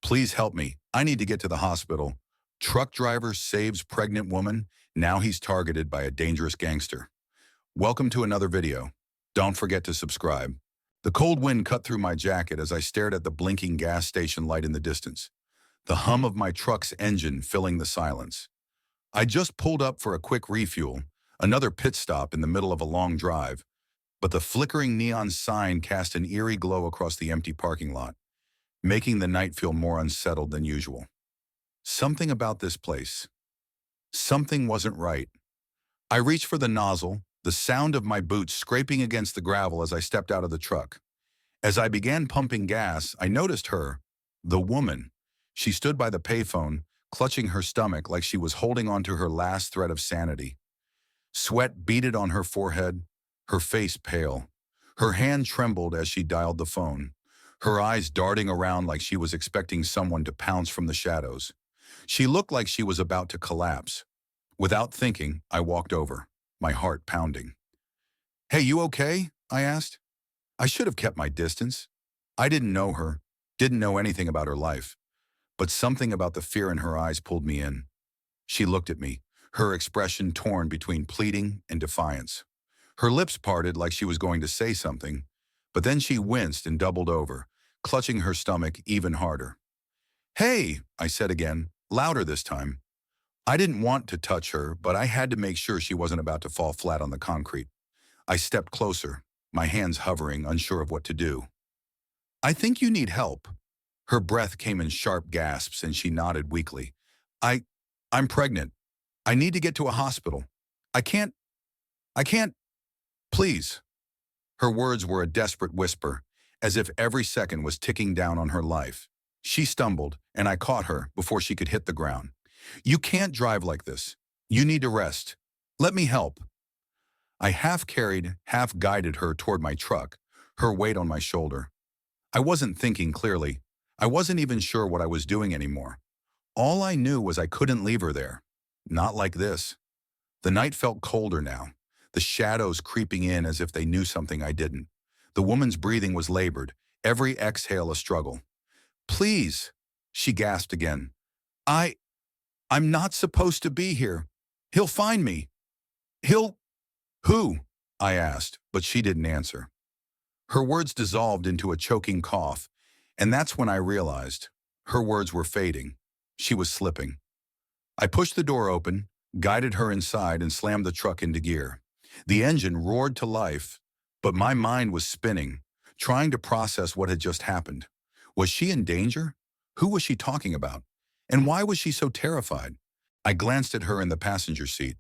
Please help me. I need to get to the hospital. Truck driver saves pregnant woman. Now he's targeted by a dangerous gangster. Welcome to another video. Don't forget to subscribe. The cold wind cut through my jacket as I stared at the blinking gas station light in the distance, the hum of my truck's engine filling the silence. I just pulled up for a quick refuel, another pit stop in the middle of a long drive, but the flickering neon sign cast an eerie glow across the empty parking lot, making the night feel more unsettled than usual. Something about this place. Something wasn't right. I reached for the nozzle, the sound of my boots scraping against the gravel as I stepped out of the truck. As I began pumping gas, I noticed her, the woman. She stood by the payphone, clutching her stomach like she was holding on to her last thread of sanity. Sweat beaded on her forehead, her face pale. Her hand trembled as she dialed the phone, her eyes darting around like she was expecting someone to pounce from the shadows. She looked like she was about to collapse. Without thinking, I walked over, my heart pounding. "Hey, you okay?" I asked. I should have kept my distance. I didn't know her, didn't know anything about her life, but something about the fear in her eyes pulled me in. She looked at me, her expression torn between pleading and defiance. Her lips parted like she was going to say something, but then she winced and doubled over, clutching her stomach even harder. "Hey," I said again, louder this time. I didn't want to touch her, but I had to make sure she wasn't about to fall flat on the concrete. I stepped closer, my hands hovering, unsure of what to do. "I think you need help." Her breath came in sharp gasps and she nodded weakly. I, I'm pregnant. I need to get to a hospital. I can't, please." Her words were a desperate whisper, as if every second was ticking down on her life. She stumbled, and I caught her before she could hit the ground. "You can't drive like this. You need to rest. Let me help." I half carried, half guided her toward my truck, her weight on my shoulder. I wasn't thinking clearly. I wasn't even sure what I was doing anymore. All I knew was I couldn't leave her there. Not like this. The night felt colder now, the shadows creeping in as if they knew something I didn't. The woman's breathing was labored, every exhale a struggle. "Please," she gasped again. I, I'm not supposed to be here. He'll find me. He'll..." "Who?" I asked, but she didn't answer. Her words dissolved into a choking cough, and that's when I realized her words were fading. She was slipping. I pushed the door open, guided her inside, and slammed the truck into gear. The engine roared to life, but my mind was spinning, trying to process what had just happened. Was she in danger? Who was she talking about? And why was she so terrified? I glanced at her in the passenger seat.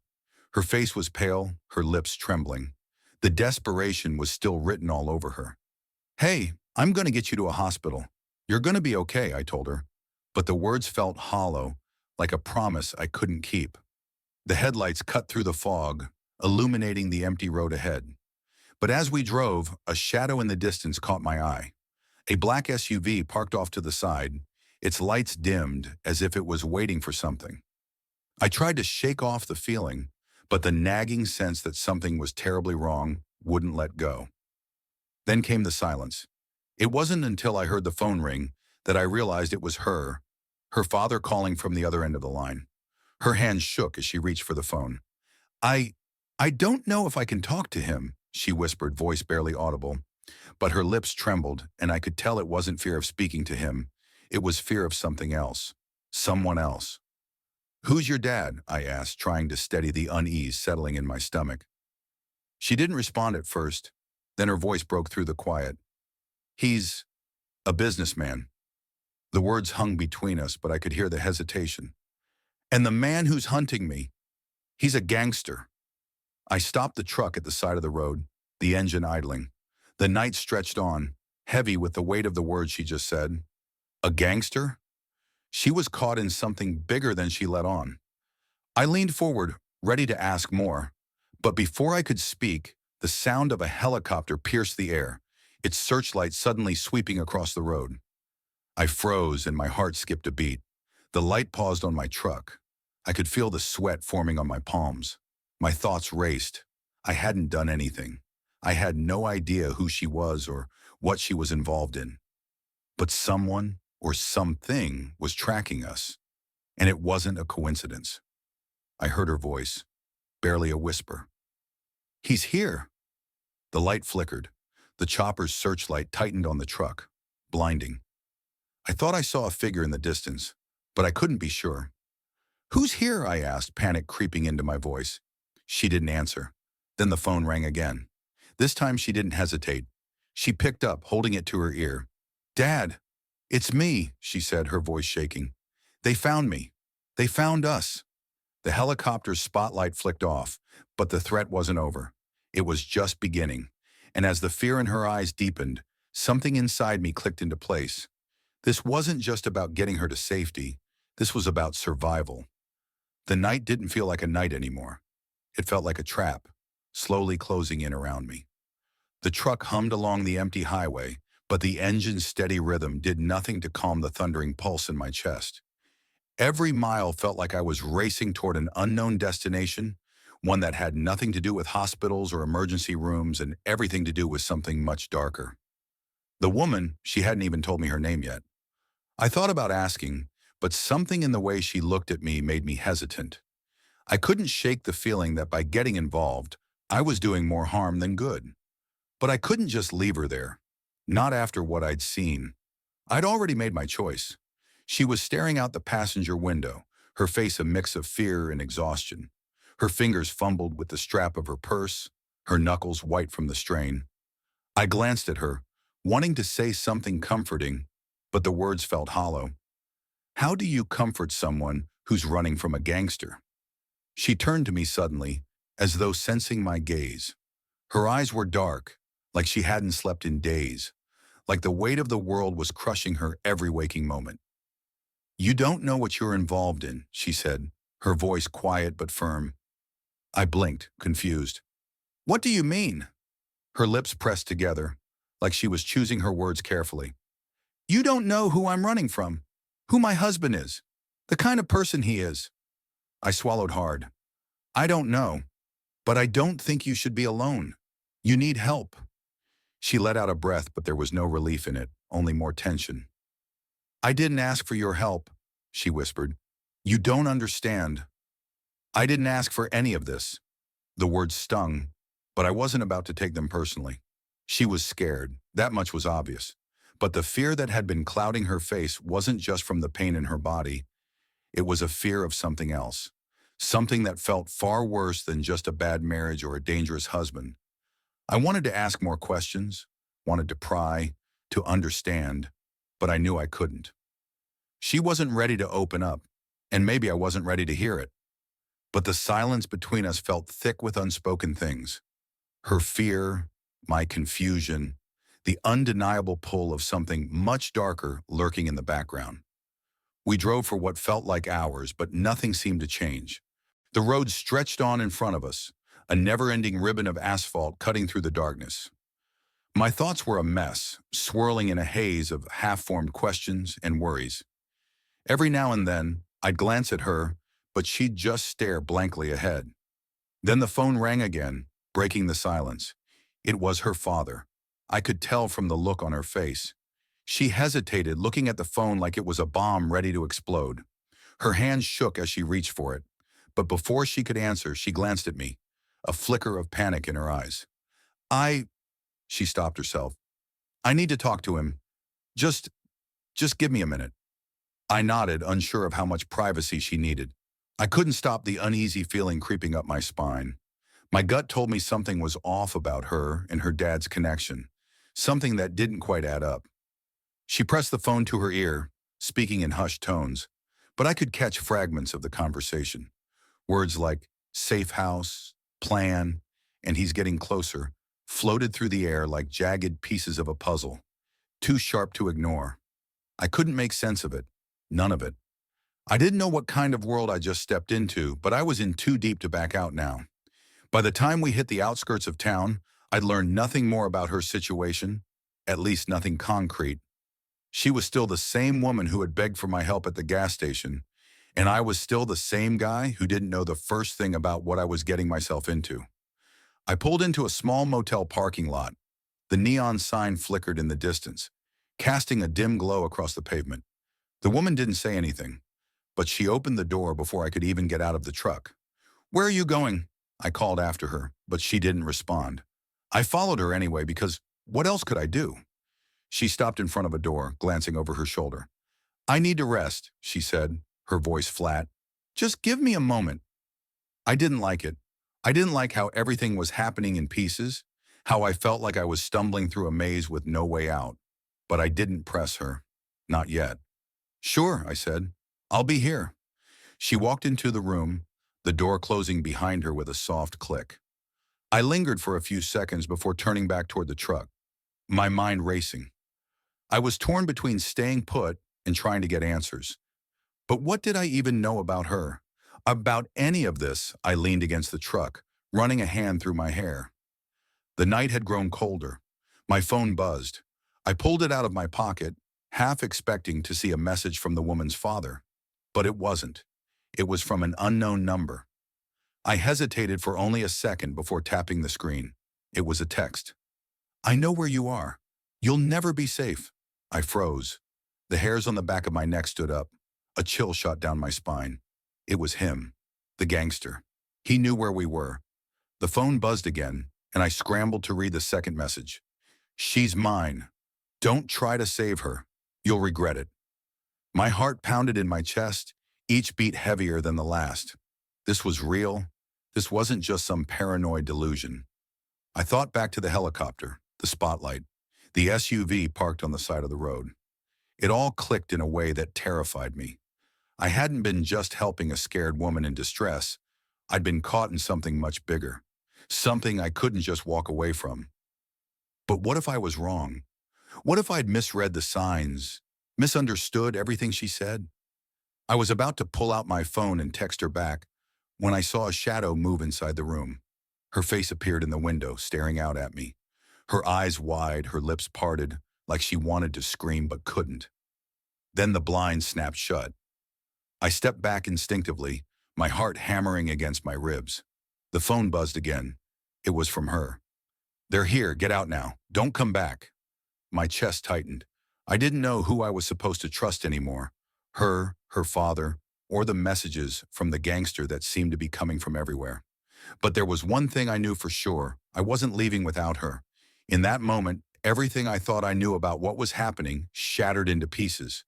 Her face was pale, her lips trembling. The desperation was still written all over her. "Hey, I'm going to get you to a hospital. You're going to be okay," I told her. But the words felt hollow, like a promise I couldn't keep. The headlights cut through the fog, illuminating the empty road ahead. But as we drove, a shadow in the distance caught my eye. A black SUV parked off to the side, its lights dimmed as if it was waiting for something. I tried to shake off the feeling, but the nagging sense that something was terribly wrong wouldn't let go. Then came the silence. It wasn't until I heard the phone ring that I realized it was her father calling from the other end of the line. Her hand shook as she reached for the phone. I don't know if I can talk to him," she whispered, voice barely audible. But her lips trembled, and I could tell it wasn't fear of speaking to him. It was fear of something else. Someone else. "Who's your dad?" I asked, trying to steady the unease settling in my stomach. She didn't respond at first. Then her voice broke through the quiet. "He's a businessman." The words hung between us, but I could hear the hesitation. "And the man who's hunting me, he's a gangster." I stopped the truck at the side of the road, the engine idling. The night stretched on, heavy with the weight of the words she just said. A gangster? She was caught in something bigger than she let on. I leaned forward, ready to ask more. But before I could speak, the sound of a helicopter pierced the air, its searchlight suddenly sweeping across the road. I froze and my heart skipped a beat. The light paused on my truck. I could feel the sweat forming on my palms. My thoughts raced. I hadn't done anything. I had no idea who she was or what she was involved in. But someone or something was tracking us, and it wasn't a coincidence. I heard her voice, barely a whisper. He's here. The light flickered. The chopper's searchlight tightened on the truck, blinding. I thought I saw a figure in the distance, but I couldn't be sure. Who's here? I asked, panic creeping into my voice. She didn't answer. Then the phone rang again. This time she didn't hesitate. She picked up, holding it to her ear. Dad, it's me, she said, her voice shaking. They found me. They found us. The helicopter's spotlight flicked off, but the threat wasn't over. It was just beginning. And as the fear in her eyes deepened, something inside me clicked into place. This wasn't just about getting her to safety. This was about survival. The night didn't feel like a night anymore. It felt like a trap, slowly closing in around me. The truck hummed along the empty highway, but the engine's steady rhythm did nothing to calm the thundering pulse in my chest. Every mile felt like I was racing toward an unknown destination, one that had nothing to do with hospitals or emergency rooms and everything to do with something much darker. The woman, she hadn't even told me her name yet. I thought about asking, but something in the way she looked at me made me hesitant. I couldn't shake the feeling that by getting involved, I was doing more harm than good. But I couldn't just leave her there. Not after what I'd seen. I'd already made my choice. She was staring out the passenger window, her face a mix of fear and exhaustion. Her fingers fumbled with the strap of her purse, her knuckles white from the strain. I glanced at her, wanting to say something comforting, but the words felt hollow. How do you comfort someone who's running from a gangster? She turned to me suddenly, as though sensing my gaze. Her eyes were dark, like she hadn't slept in days, like the weight of the world was crushing her every waking moment. You don't know what you're involved in, she said, her voice quiet but firm. I blinked, confused. What do you mean? Her lips pressed together, like she was choosing her words carefully. You don't know who I'm running from, who my husband is, the kind of person he is. I swallowed hard. I don't know, but I don't think you should be alone. You need help. She let out a breath, but there was no relief in it, only more tension. I didn't ask for your help, she whispered. You don't understand. I didn't ask for any of this. The words stung, but I wasn't about to take them personally. She was scared, that much was obvious. But the fear that had been clouding her face wasn't just from the pain in her body. It was a fear of something else. Something that felt far worse than just a bad marriage or a dangerous husband. I wanted to ask more questions, wanted to pry, to understand, but I knew I couldn't. She wasn't ready to open up, and maybe I wasn't ready to hear it. But the silence between us felt thick with unspoken things. Her fear, my confusion, the undeniable pull of something much darker lurking in the background. We drove for what felt like hours, but nothing seemed to change. The road stretched on in front of us, a never-ending ribbon of asphalt cutting through the darkness. My thoughts were a mess, swirling in a haze of half-formed questions and worries. Every now and then, I'd glance at her, but she'd just stare blankly ahead. Then the phone rang again, breaking the silence. It was her father. I could tell from the look on her face. She hesitated, looking at the phone like it was a bomb ready to explode. Her hands shook as she reached for it. But before she could answer, she glanced at me, a flicker of panic in her eyes. She stopped herself. I need to talk to him. Just give me a minute. I nodded, unsure of how much privacy she needed. I couldn't stop the uneasy feeling creeping up my spine. My gut told me something was off about her and her dad's connection, something that didn't quite add up. She pressed the phone to her ear, speaking in hushed tones, but I could catch fragments of the conversation. Words like safe house, plan, and he's getting closer floated through the air like jagged pieces of a puzzle, too sharp to ignore. I couldn't make sense of it, none of it. I didn't know what kind of world I just stepped into, but I was in too deep to back out now. By the time we hit the outskirts of town, I'd learned nothing more about her situation, at least nothing concrete. She was still the same woman who had begged for my help at the gas station, and I was still the same guy who didn't know the first thing about what I was getting myself into. I pulled into a small motel parking lot. The neon sign flickered in the distance, casting a dim glow across the pavement. The woman didn't say anything, but she opened the door before I could even get out of the truck. "Where are you going?" I called after her, but she didn't respond. I followed her anyway because what else could I do? She stopped in front of a door, glancing over her shoulder. "I need to rest," she said, her voice flat. "Just give me a moment." I didn't like it. I didn't like how everything was happening in pieces, how I felt like I was stumbling through a maze with no way out. But I didn't press her. Not yet. "Sure," I said. "I'll be here." She walked into the room, the door closing behind her with a soft click. I lingered for a few seconds before turning back toward the truck, my mind racing. I was torn between staying put and trying to get answers. But what did I even know about her? About any of this? I leaned against the truck, running a hand through my hair. The night had grown colder. My phone buzzed. I pulled it out of my pocket, half expecting to see a message from the woman's father. But it wasn't. It was from an unknown number. I hesitated for only a second before tapping the screen. It was a text. "I know where you are. You'll never be safe." I froze. The hairs on the back of my neck stood up. A chill shot down my spine. It was him, the gangster. He knew where we were. The phone buzzed again, and I scrambled to read the second message. "She's mine. Don't try to save her. You'll regret it." My heart pounded in my chest, each beat heavier than the last. This was real. This wasn't just some paranoid delusion. I thought back to the helicopter, the spotlight, the SUV parked on the side of the road. It all clicked in a way that terrified me. I hadn't been just helping a scared woman in distress. I'd been caught in something much bigger, something I couldn't just walk away from. But what if I was wrong? What if I'd misread the signs, misunderstood everything she said? I was about to pull out my phone and text her back when I saw a shadow move inside the room. Her face appeared in the window, staring out at me. Her eyes wide, her lips parted, like she wanted to scream but couldn't. Then the blinds snapped shut. I stepped back instinctively, my heart hammering against my ribs. The phone buzzed again. It was from her. "They're here, get out now. Don't come back." My chest tightened. I didn't know who I was supposed to trust anymore. Her father, or the messages from the gangster that seemed to be coming from everywhere. But there was one thing I knew for sure. I wasn't leaving without her. In that moment, everything I thought I knew about what was happening shattered into pieces.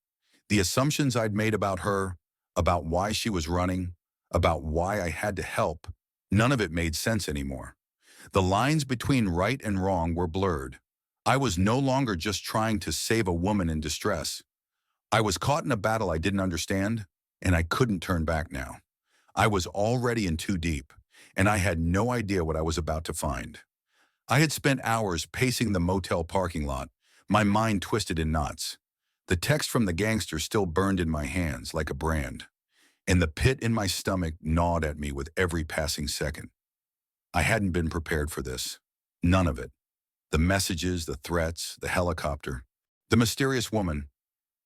The assumptions I'd made about her, about why she was running, about why I had to help, none of it made sense anymore. The lines between right and wrong were blurred. I was no longer just trying to save a woman in distress. I was caught in a battle I didn't understand, and I couldn't turn back now. I was already in too deep, and I had no idea what I was about to find. I had spent hours pacing the motel parking lot, my mind twisted in knots. The text from the gangster still burned in my hands like a brand, and the pit in my stomach gnawed at me with every passing second. I hadn't been prepared for this. None of it. The messages, the threats, the helicopter, the mysterious woman.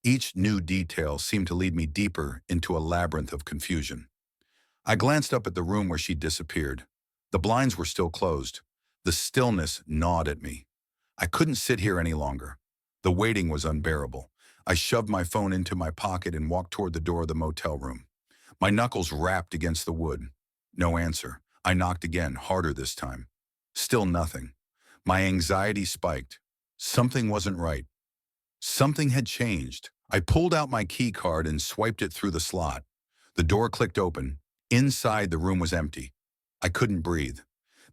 Each new detail seemed to lead me deeper into a labyrinth of confusion. I glanced up at the room where she'd disappeared. The blinds were still closed. The stillness gnawed at me. I couldn't sit here any longer. The waiting was unbearable. I shoved my phone into my pocket and walked toward the door of the motel room. My knuckles rapped against the wood. No answer. I knocked again, harder this time. Still nothing. My anxiety spiked. Something wasn't right. Something had changed. I pulled out my key card and swiped it through the slot. The door clicked open. Inside, the room was empty. I couldn't breathe.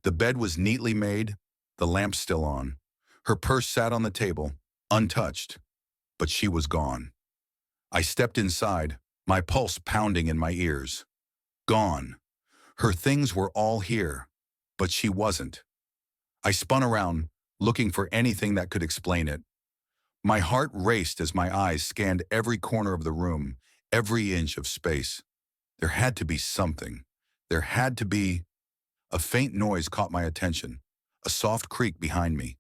The bed was neatly made, the lamp still on. Her purse sat on the table, untouched. But she was gone. I stepped inside, my pulse pounding in my ears. Gone. Her things were all here, but she wasn't. I spun around, looking for anything that could explain it. My heart raced as my eyes scanned every corner of the room, every inch of space. There had to be something. There had to be. A faint noise caught my attention, a soft creak behind me.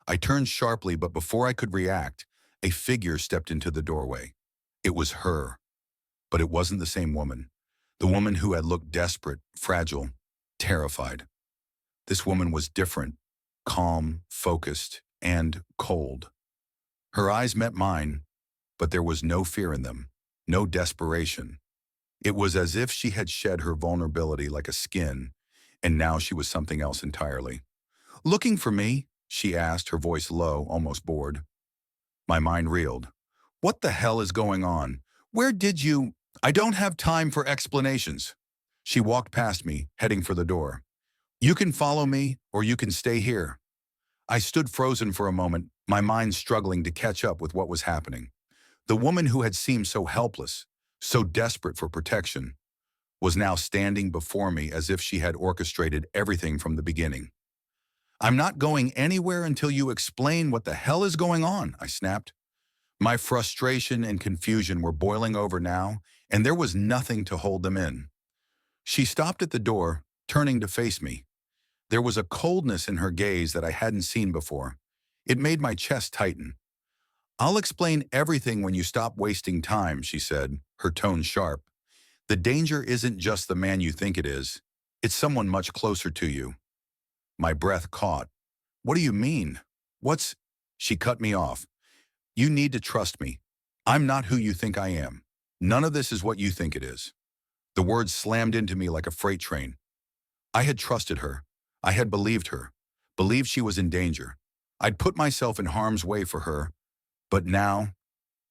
I turned sharply, but before I could react, a figure stepped into the doorway. It was her, but it wasn't the same woman. The woman who had looked desperate, fragile, terrified. This woman was different, calm, focused, and cold. Her eyes met mine, but there was no fear in them. no desperation. It was as if she had shed her vulnerability like a skin, and now she was something else entirely. "Looking for me?" she asked, her voice low, almost bored. My mind reeled. "What the hell is going on? Where did you—" "I don't have time for explanations." She walked past me, heading for the door. "You can follow me, or you can stay here." I stood frozen for a moment, my mind struggling to catch up with what was happening. The woman who had seemed so helpless, so desperate for protection, was now standing before me as if she had orchestrated everything from the beginning. "I'm not going anywhere until you explain what the hell is going on," I snapped. My frustration and confusion were boiling over now, and there was nothing to hold them in. She stopped at the door, turning to face me. There was a coldness in her gaze that I hadn't seen before. It made my chest tighten. "I'll explain everything when you stop wasting time," she said, her tone sharp. "The danger isn't just the man you think it is. It's someone much closer to you." My breath caught. "What do you mean? What's—" She cut me off. "You need to trust me. I'm not who you think I am. None of this is what you think it is." The words slammed into me like a freight train. I had trusted her. I had believed her. Believed she was in danger. I'd put myself in harm's way for her. But now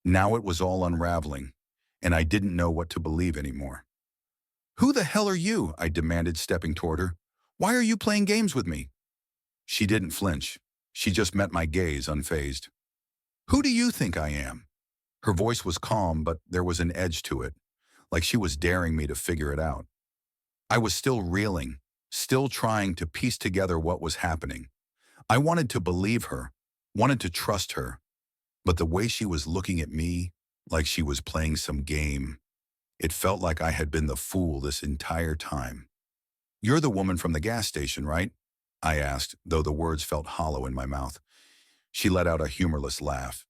it was all unraveling, and I didn't know what to believe anymore. "Who the hell are you?" I demanded, stepping toward her. "Why are you playing games with me?" She didn't flinch. She just met my gaze, unfazed. "Who do you think I am?" Her voice was calm, but there was an edge to it, like she was daring me to figure it out. I was still reeling, still trying to piece together what was happening. I wanted to believe her, wanted to trust her, but the way she was looking at me, like she was playing some game, it felt like I had been the fool this entire time. "You're the woman from the gas station, right?" I asked, though the words felt hollow in my mouth. She let out a humorless laugh.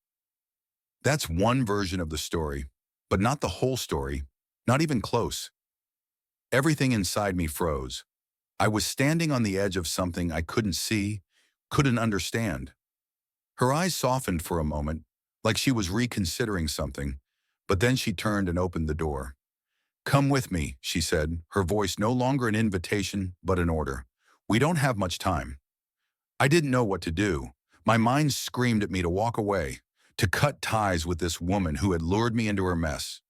"That's one version of the story, but not the whole story, not even close." Everything inside me froze. I was standing on the edge of something I couldn't see, couldn't understand. Her eyes softened for a moment, like she was reconsidering something, but then she turned and opened the door. "Come with me," she said, her voice no longer an invitation, but an order. "We don't have much time." I didn't know what to do. My mind screamed at me to walk away, to cut ties with this woman who had lured me into her mess.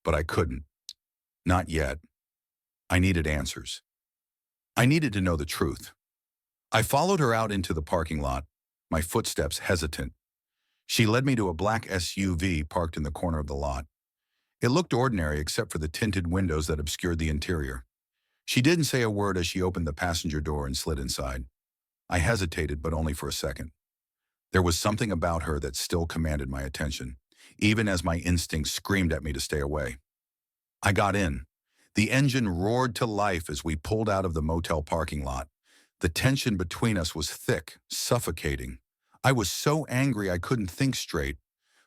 But I couldn't. Not yet. I needed answers. I needed to know the truth. I followed her out into the parking lot, my footsteps hesitant. She led me to a black SUV parked in the corner of the lot. It looked ordinary except for the tinted windows that obscured the interior. She didn't say a word as she opened the passenger door and slid inside. I hesitated, but only for a second. There was something about her that still commanded my attention, even as my instincts screamed at me to stay away. I got in. The engine roared to life as we pulled out of the motel parking lot. The tension between us was thick, suffocating. I was so angry I couldn't think straight,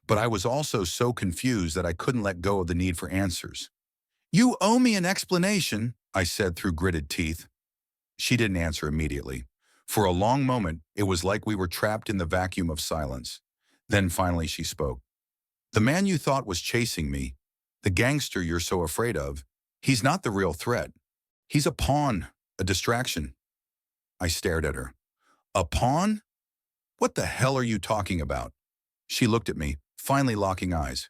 but I was also so confused that I couldn't let go of the need for answers. "You owe me an explanation," I said through gritted teeth. She didn't answer immediately. For a long moment, it was like we were trapped in the vacuum of silence. Then finally she spoke. "The man you thought was chasing me, the gangster you're so afraid of, he's not the real threat. He's a pawn, a distraction." I stared at her. "A pawn? What the hell are you talking about?" She looked at me, finally locking eyes.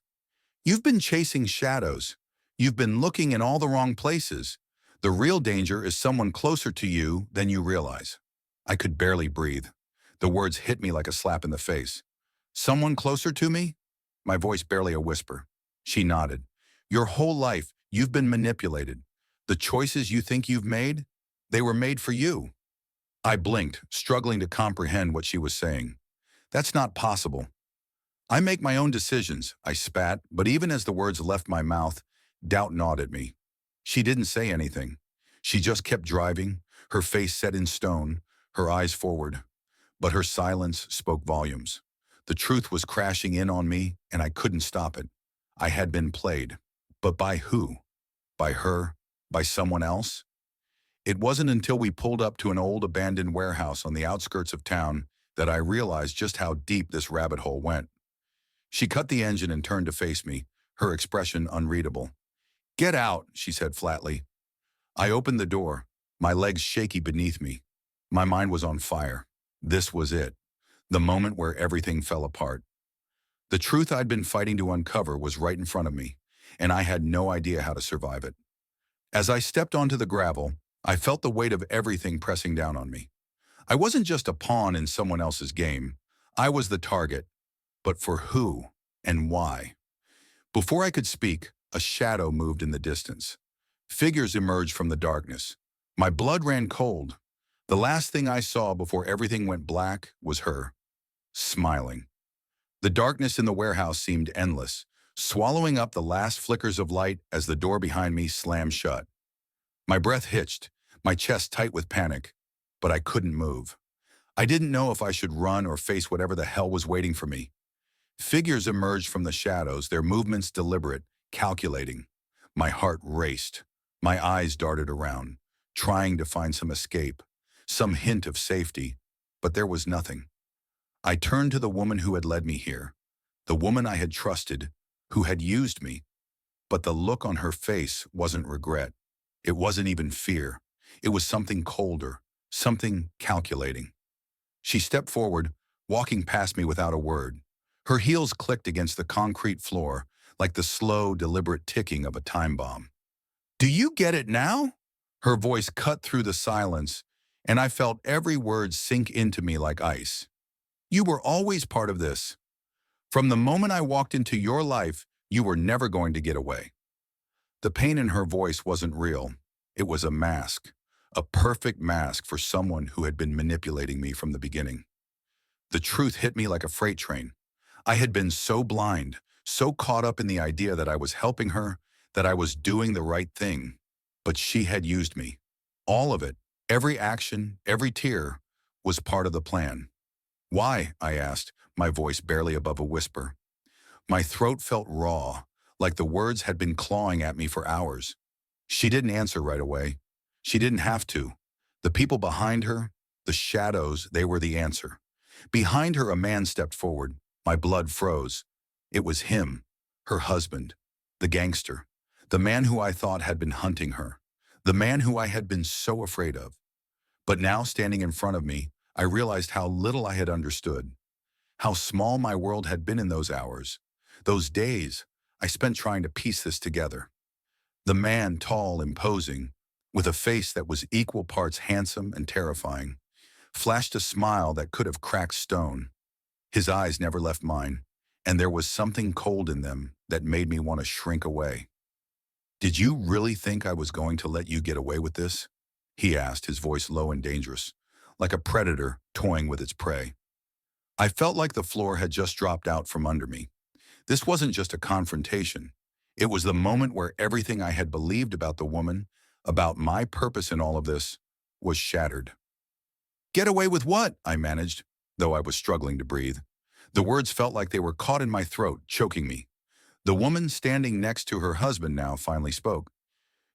"You've been chasing shadows. You've been looking in all the wrong places. The real danger is someone closer to you than you realize." I could barely breathe. The words hit me like a slap in the face. "Someone closer to me?" My voice barely a whisper. She nodded. "Your whole life, you've been manipulated. The choices you think you've made, they were made for you." I blinked, struggling to comprehend what she was saying. "That's not possible." "I make my own decisions," I spat, but even as the words left my mouth, doubt gnawed at me. She didn't say anything. She just kept driving, her face set in stone, her eyes forward. But her silence spoke volumes. The truth was crashing in on me, and I couldn't stop it. I had been played. But by who? By her? By someone else? It wasn't until we pulled up to an old abandoned warehouse on the outskirts of town that I realized just how deep this rabbit hole went. She cut the engine and turned to face me, her expression unreadable. "Get out," she said flatly. I opened the door, my legs shaky beneath me. My mind was on fire. This was it, the moment where everything fell apart. The truth I'd been fighting to uncover was right in front of me, and I had no idea how to survive it. As I stepped onto the gravel, I felt the weight of everything pressing down on me. I wasn't just a pawn in someone else's game. I was the target, but for who and why? Before I could speak, a shadow moved in the distance. Figures emerged from the darkness. My blood ran cold. The last thing I saw before everything went black was her, smiling. The darkness in the warehouse seemed endless, swallowing up the last flickers of light as the door behind me slammed shut. My breath hitched, my chest tight with panic, but I couldn't move. I didn't know if I should run or face whatever the hell was waiting for me. Figures emerged from the shadows, their movements deliberate, calculating. My heart raced. My eyes darted around, trying to find some escape, some hint of safety, but there was nothing. I turned to the woman who had led me here, the woman I had trusted, who had used me, but the look on her face wasn't regret. It wasn't even fear. It was something colder, something calculating. She stepped forward, walking past me without a word. Her heels clicked against the concrete floor like the slow, deliberate ticking of a time bomb. "Do you get it now?" Her voice cut through the silence, and I felt every word sink into me like ice. "You were always part of this. From the moment I walked into your life, you were never going to get away." The pain in her voice wasn't real. It was a mask, a perfect mask for someone who had been manipulating me from the beginning. The truth hit me like a freight train. I had been so blind, so caught up in the idea that I was helping her, that I was doing the right thing. But she had used me. All of it, every action, every tear, was part of the plan. "Why?" I asked, my voice barely above a whisper. My throat felt raw, like the words had been clawing at me for hours. She didn't answer right away. She didn't have to. The people behind her, the shadows, they were the answer. Behind her, a man stepped forward. My blood froze. It was him, her husband, the gangster, the man who I thought had been hunting her, the man who I had been so afraid of. But now, standing in front of me, I realized how little I had understood, how small my world had been in those hours, those days I spent trying to piece this together. The man, tall, imposing, with a face that was equal parts handsome and terrifying, flashed a smile that could have cracked stone. His eyes never left mine, and there was something cold in them that made me want to shrink away. "Did you really think I was going to let you get away with this?" he asked, his voice low and dangerous, like a predator toying with its prey. I felt like the floor had just dropped out from under me. This wasn't just a confrontation. It was the moment where everything I had believed about the woman, about my purpose in all of this, was shattered. "Get away with what?" I managed, though I was struggling to breathe. The words felt like they were caught in my throat, choking me. The woman standing next to her husband now finally spoke.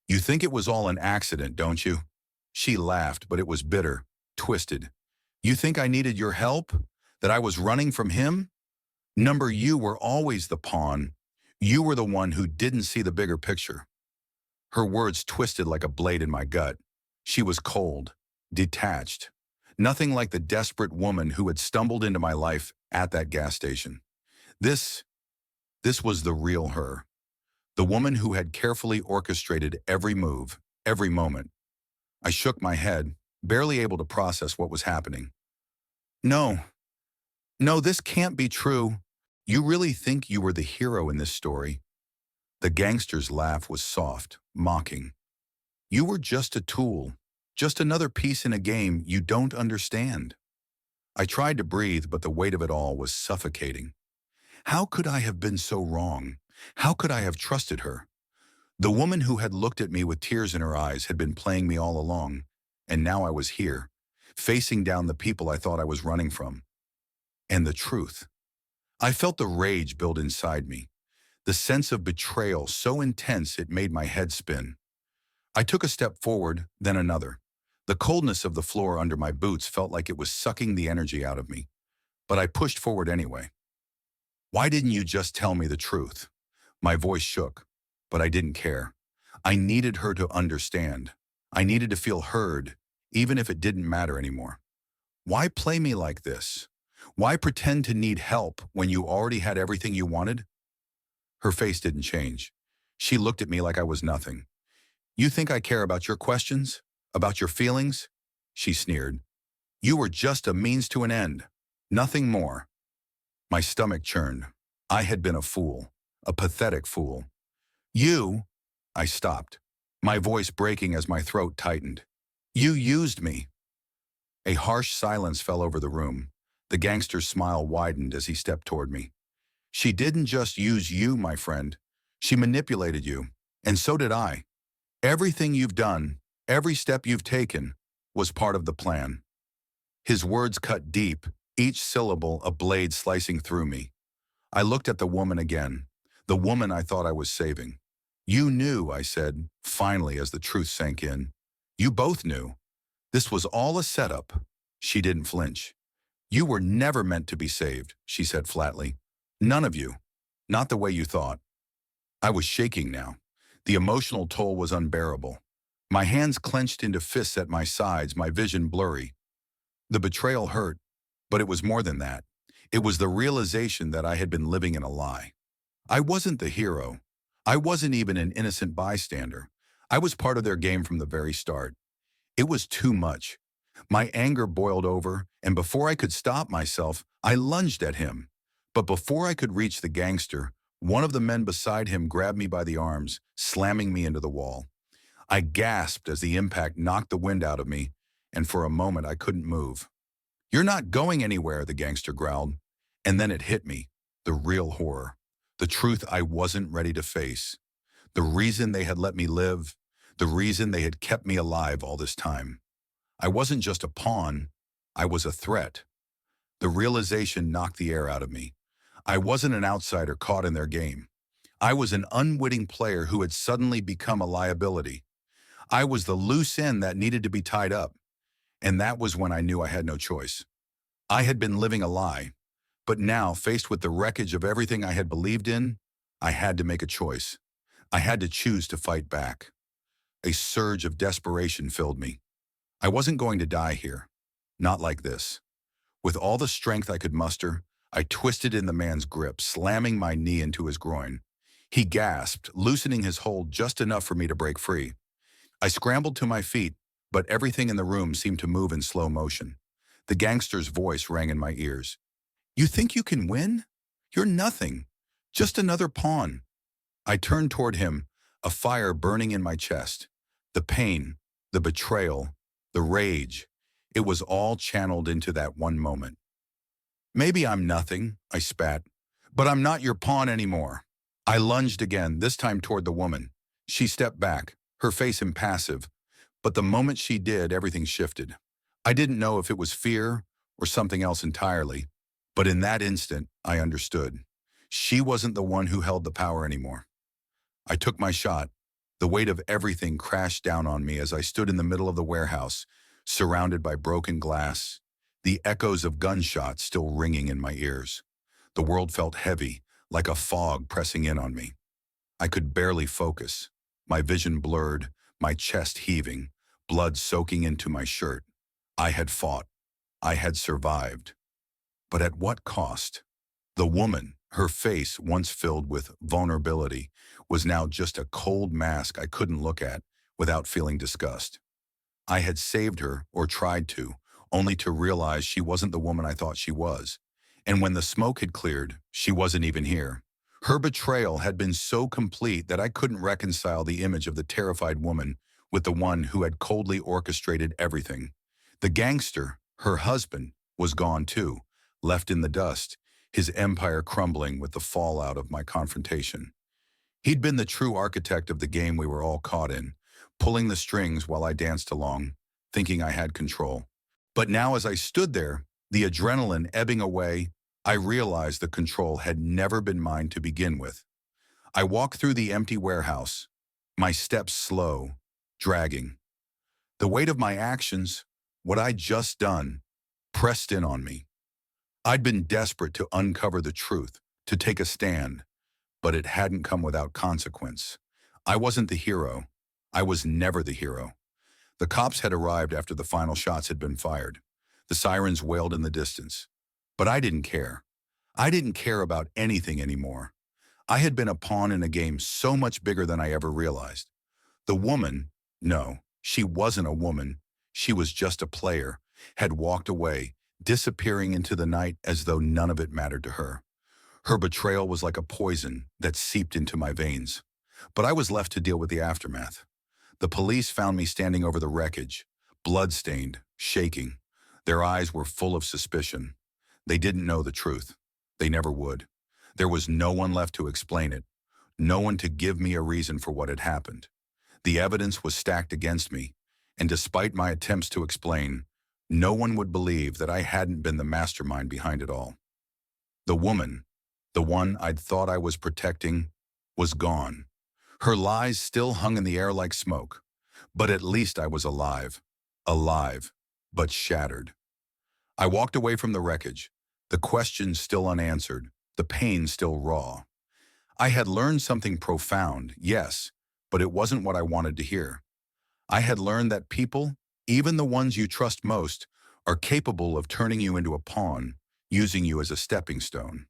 "You think it was all an accident, don't you?" She laughed, but it was bitter, twisted. "You think I needed your help? That I was running from him? Number, you were always the pawn. You were the one who didn't see the bigger picture." Her words twisted like a blade in my gut. She was cold, detached. Nothing like the desperate woman who had stumbled into my life at that gas station. This was the real her. The woman who had carefully orchestrated every move, every moment. I shook my head, barely able to process what was happening. "No, no, this can't be true. You really think you were the hero in this story?" The gangster's laugh was soft, mocking. "You were just a tool, just another piece in a game you don't understand." I tried to breathe, but the weight of it all was suffocating. How could I have been so wrong? How could I have trusted her? The woman who had looked at me with tears in her eyes had been playing me all along, and now I was here, facing down the people I thought I was running from. And the truth. I felt the rage build inside me, the sense of betrayal so intense it made my head spin. I took a step forward, then another. The coldness of the floor under my boots felt like it was sucking the energy out of me, but I pushed forward anyway. "Why didn't you just tell me the truth?" My voice shook, but I didn't care. I needed her to understand. I needed to feel heard, even if it didn't matter anymore. Why play me like this? Why pretend to need help when you already had everything you wanted? Her face didn't change. She looked at me like I was nothing. You think I care about your questions? About your feelings? She sneered. You were just a means to an end. Nothing more. My stomach churned. I had been a fool. A pathetic fool. You, I stopped, my voice breaking as my throat tightened. You used me. A harsh silence fell over the room. The gangster's smile widened as he stepped toward me. She didn't just use you, my friend. She manipulated you. And so did I. Everything you've done, every step you've taken, was part of the plan. His words cut deep, each syllable a blade slicing through me. I looked at the woman again, the woman I thought I was saving. You knew, I said, finally as the truth sank in. You both knew. This was all a setup. She didn't flinch. You were never meant to be saved, she said flatly. None of you. Not the way you thought. I was shaking now. The emotional toll was unbearable. My hands clenched into fists at my sides, my vision blurry. The betrayal hurt, but it was more than that. It was the realization that I had been living in a lie. I wasn't the hero. I wasn't even an innocent bystander. I was part of their game from the very start. It was too much. My anger boiled over, and before I could stop myself, I lunged at him. But before I could reach the gangster, one of the men beside him grabbed me by the arms, slamming me into the wall. I gasped as the impact knocked the wind out of me, and for a moment I couldn't move. You're not going anywhere, the gangster growled. And then it hit me, the real horror, the truth I wasn't ready to face, the reason they had let me live, the reason they had kept me alive all this time. I wasn't just a pawn, I was a threat. The realization knocked the air out of me. I wasn't an outsider caught in their game. I was an unwitting player who had suddenly become a liability. I was the loose end that needed to be tied up. And that was when I knew I had no choice. I had been living a lie, but now, faced with the wreckage of everything I had believed in, I had to make a choice. I had to choose to fight back. A surge of desperation filled me. I wasn't going to die here. Not like this. With all the strength I could muster, I twisted in the man's grip, slamming my knee into his groin. He gasped, loosening his hold just enough for me to break free. I scrambled to my feet, but everything in the room seemed to move in slow motion. The gangster's voice rang in my ears. You think you can win? You're nothing. Just another pawn. I turned toward him, a fire burning in my chest. The pain, the betrayal, the rage. It was all channeled into that one moment. Maybe I'm nothing, I spat, but I'm not your pawn anymore. I lunged again, this time toward the woman. She stepped back, her face impassive, but the moment she did, everything shifted. I didn't know if it was fear or something else entirely, but in that instant, I understood. She wasn't the one who held the power anymore. I took my shot. The weight of everything crashed down on me as I stood in the middle of the warehouse, surrounded by broken glass, the echoes of gunshots still ringing in my ears. The world felt heavy, like a fog pressing in on me. I could barely focus, my vision blurred, my chest heaving, blood soaking into my shirt. I had fought. I had survived. But at what cost? The woman, her face once filled with vulnerability, was now just a cold mask I couldn't look at without feeling disgust. I had saved her, or tried to, only to realize she wasn't the woman I thought she was. And when the smoke had cleared, she wasn't even here. Her betrayal had been so complete that I couldn't reconcile the image of the terrified woman with the one who had coldly orchestrated everything. The gangster, her husband, was gone too, left in the dust, his empire crumbling with the fallout of my confrontation. He'd been the true architect of the game we were all caught in, pulling the strings while I danced along, thinking I had control. But now as I stood there, the adrenaline ebbing away, I realized the control had never been mine to begin with. I walked through the empty warehouse, my steps slow, dragging. The weight of my actions, what I'd just done, pressed in on me. I'd been desperate to uncover the truth, to take a stand. but it hadn't come without consequence. I wasn't the hero. I was never the hero. The cops had arrived after the final shots had been fired. The sirens wailed in the distance. But I didn't care. I didn't care about anything anymore. I had been a pawn in a game so much bigger than I ever realized. The woman, no, she wasn't a woman. She was just a player, had walked away, disappearing into the night as though none of it mattered to her. Her betrayal was like a poison that seeped into my veins. But I was left to deal with the aftermath. The police found me standing over the wreckage, blood-stained, shaking. Their eyes were full of suspicion. They didn't know the truth. They never would. There was no one left to explain it, no one to give me a reason for what had happened. The evidence was stacked against me, and despite my attempts to explain, no one would believe that I hadn't been the mastermind behind it all. The woman, the one I'd thought I was protecting, was gone. Her lies still hung in the air like smoke, but at least I was alive. Alive, but shattered. I walked away from the wreckage, the questions still unanswered, the pain still raw. I had learned something profound, yes, but it wasn't what I wanted to hear. I had learned that people, even the ones you trust most, are capable of turning you into a pawn, using you as a stepping stone.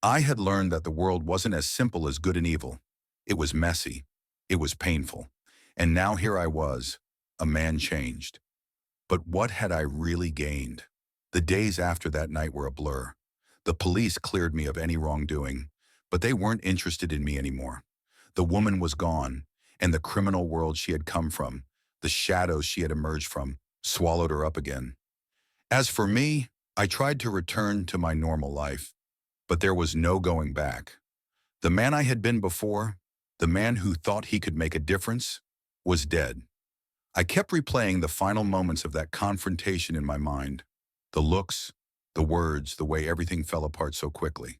I had learned that the world wasn't as simple as good and evil. It was messy. It was painful. And now here I was, a man changed. But what had I really gained? The days after that night were a blur. The police cleared me of any wrongdoing, but they weren't interested in me anymore. The woman was gone, and the criminal world she had come from, the shadows she had emerged from, swallowed her up again. As for me, I tried to return to my normal life, but there was no going back. The man I had been before, the man who thought he could make a difference, was dead. I kept replaying the final moments of that confrontation in my mind. The looks, the words, the way everything fell apart so quickly.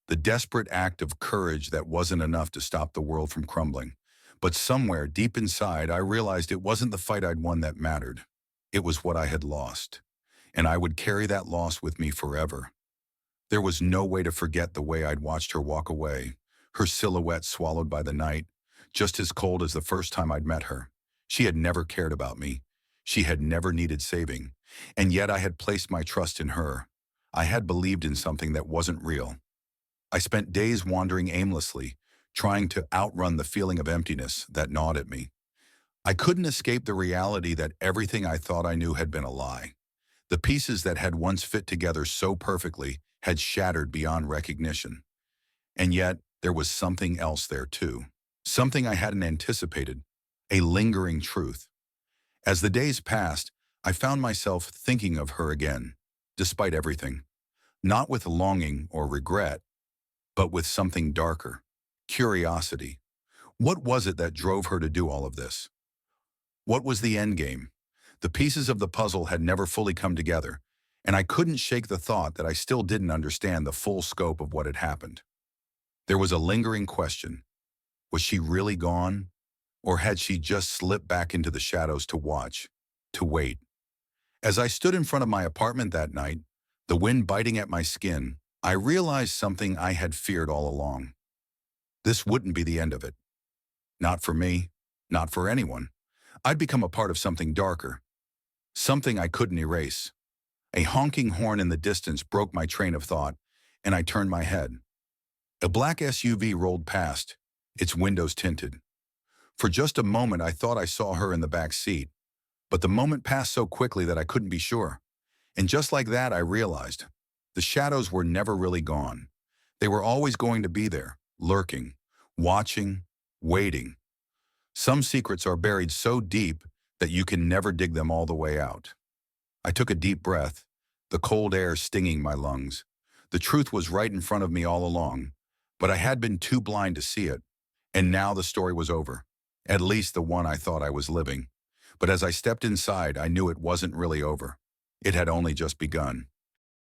The desperate act of courage that wasn't enough to stop the world from crumbling. But somewhere deep inside, I realized it wasn't the fight I'd won that mattered. It was what I had lost. And I would carry that loss with me forever. There was no way to forget the way I'd watched her walk away, her silhouette swallowed by the night, just as cold as the first time I'd met her. She had never cared about me. She had never needed saving. And yet I had placed my trust in her. I had believed in something that wasn't real. I spent days wandering aimlessly, trying to outrun the feeling of emptiness that gnawed at me. I couldn't escape the reality that everything I thought I knew had been a lie. The pieces that had once fit together so perfectly had shattered beyond recognition. And yet, there was something else there too. Something I hadn't anticipated. A lingering truth. As the days passed, I found myself thinking of her again, despite everything. Not with longing or regret, but with something darker. Curiosity. What was it that drove her to do all of this? What was the end game? The pieces of the puzzle had never fully come together, and I couldn't shake the thought that I still didn't understand the full scope of what had happened. There was a lingering question. Was she really gone? Or had she just slipped back into the shadows to watch, to wait? As I stood in front of my apartment that night, the wind biting at my skin, I realized something I had feared all along. This wouldn't be the end of it. Not for me, not for anyone. I'd become a part of something darker, something I couldn't erase. A honking horn in the distance broke my train of thought, and I turned my head. A black SUV rolled past, its windows tinted. For just a moment, I thought I saw her in the back seat, but the moment passed so quickly that I couldn't be sure. And just like that, I realized the shadows were never really gone. They were always going to be there, lurking, watching, waiting. Some secrets are buried so deep that you can never dig them all the way out. I took a deep breath, the cold air stinging my lungs. The truth was right in front of me all along, but I had been too blind to see it. And now the story was over, at least the one I thought I was living. But as I stepped inside, I knew it wasn't really over. It had only just begun.